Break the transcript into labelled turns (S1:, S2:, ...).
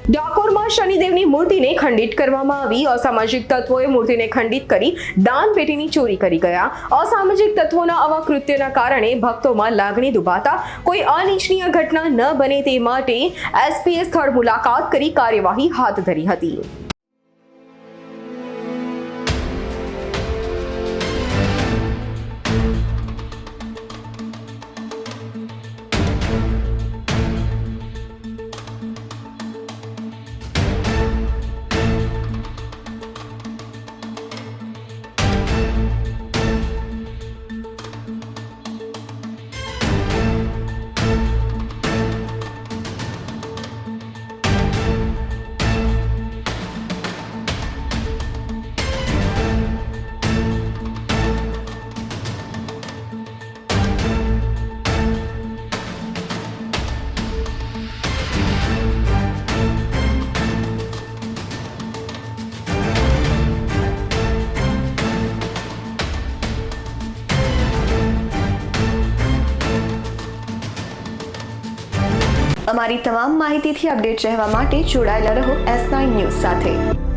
S1: ડાકોરમાં શનિદેવની મૂર્તિને ખંડિત કરવામાં આવી। અસામાજિક તત્વોએ મૂર્તિને ખંડિત કરી દાનપેટીની ચોરી કરી ગયા। અસામાજિક તત્વોના આવા કૃત્યના કારણે ભક્તોમાં લાગણી દુભાતા કોઈ અનિચ્છનીય ઘટના ન બને તે માટે એસપીએ સ્થળ મુલાકાત કરી કાર્યવાહી હાથ ધરી હતી। અમારી તમામ માહિતીથી અપડેટ રહેવા માટે જોડાયેલા રહો S9 ન્યૂઝ સાથે।